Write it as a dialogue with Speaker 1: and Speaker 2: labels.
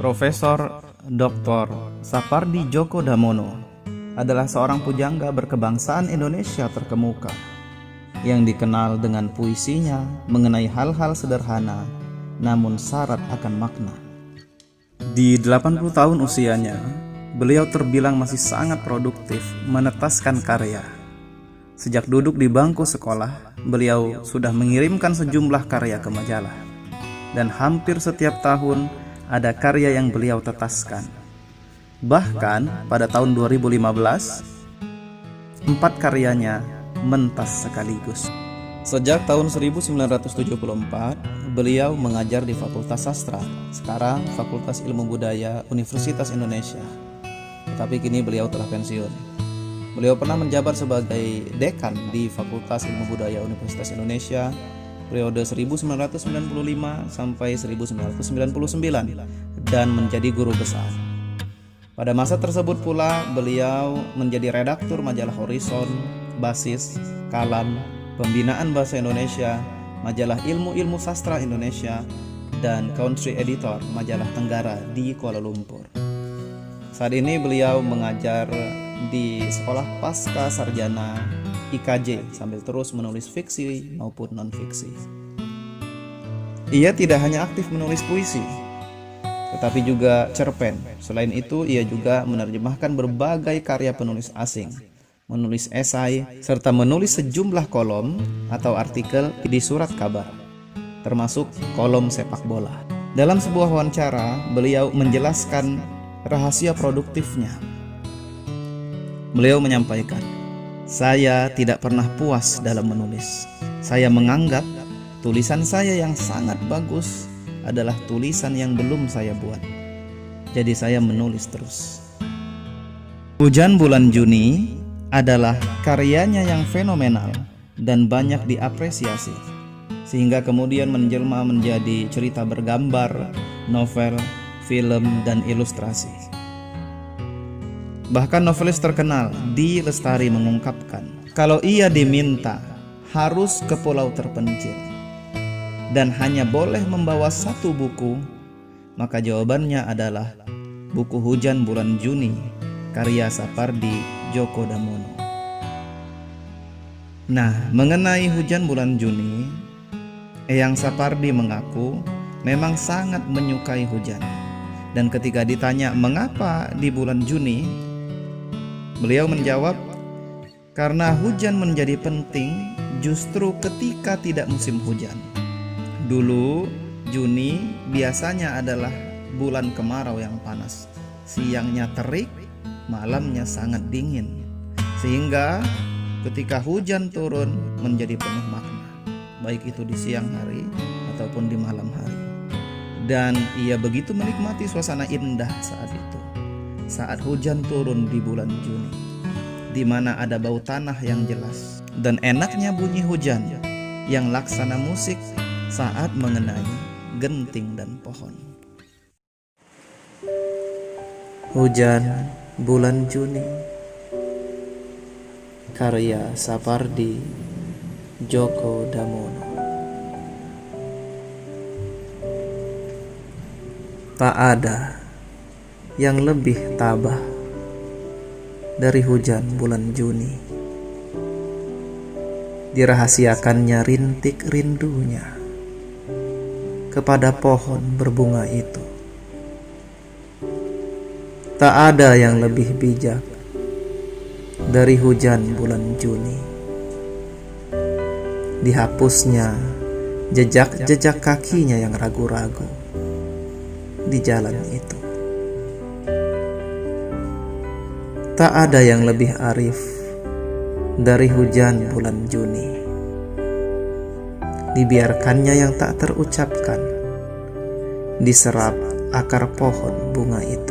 Speaker 1: Profesor Dr. Sapardi Djoko Damono adalah seorang pujangga berkebangsaan Indonesia terkemuka yang dikenal dengan puisinya mengenai hal-hal sederhana namun syarat akan makna. Di 80 tahun usianya, beliau terbilang masih sangat produktif menetaskan karya. Sejak duduk di bangku sekolah, beliau sudah mengirimkan sejumlah karya ke majalah. Dan hampir setiap tahun ada karya yang beliau tetaskan. Bahkan pada tahun 2015, 4 karyanya mentas sekaligus. Sejak tahun 1974, beliau mengajar di Fakultas Sastra, sekarang Fakultas Ilmu Budaya Universitas Indonesia. Tetapi kini beliau telah pensiun. Beliau pernah menjabat sebagai dekan di Fakultas Ilmu Budaya Universitas Indonesia periode 1995 sampai 1999 dan menjadi guru besar. Pada masa tersebut pula beliau menjadi redaktur majalah Horizon, Basis, Kalam, Pembinaan Bahasa Indonesia, majalah Ilmu-Ilmu Sastra Indonesia, dan country editor majalah Tenggara di Kuala Lumpur. Saat ini beliau mengajar di Sekolah Pasca Sarjana IKJ sambil terus menulis fiksi maupun non-fiksi. Ia tidak hanya aktif menulis puisi, tetapi juga cerpen. Selain itu, ia juga menerjemahkan berbagai karya penulis asing, menulis esai, serta menulis sejumlah kolom atau artikel di surat kabar, termasuk kolom sepak bola. Dalam sebuah wawancara, beliau menjelaskan rahasia produktifnya. Beliau menyampaikan, "Saya tidak pernah puas dalam menulis. Saya menganggap tulisan saya yang sangat bagus adalah tulisan yang belum saya buat. Jadi saya menulis terus." Hujan Bulan Juni adalah karyanya yang fenomenal dan banyak diapresiasi, sehingga kemudian menjelma menjadi cerita bergambar, novel, film, dan ilustrasi. Bahkan novelis terkenal D. Lestari mengungkapkan, kalau ia diminta harus ke pulau terpencil dan hanya boleh membawa 1 buku, maka jawabannya adalah buku Hujan Bulan Juni karya Sapardi Djoko Damono. Nah, mengenai Hujan Bulan Juni, Eyang Sapardi mengaku memang sangat menyukai hujan. Dan ketika ditanya mengapa di bulan Juni, beliau menjawab, karena hujan menjadi penting justru ketika tidak musim hujan. Dulu Juni biasanya adalah bulan kemarau yang panas. Siangnya terik, malamnya sangat dingin. Sehingga ketika hujan turun menjadi penuh makna, baik itu di siang hari ataupun di malam hari. Dan ia begitu menikmati suasana indah saat itu, saat hujan turun di bulan Juni, di mana ada bau tanah yang jelas dan enaknya bunyi hujan yang laksana musik saat mengenai genting dan pohon. Hujan Bulan Juni karya Sapardi Djoko Damono. Tak ada yang lebih tabah dari hujan bulan Juni. Dirahasiakannya rintik rindunya kepada pohon berbunga itu. Tak ada yang lebih bijak dari hujan bulan Juni. Dihapusnya jejak-jejak kakinya yang ragu-ragu di jalan itu. Tak ada yang lebih arif dari hujan bulan Juni. Dibiarkannya yang tak terucapkan diserap akar pohon bunga itu.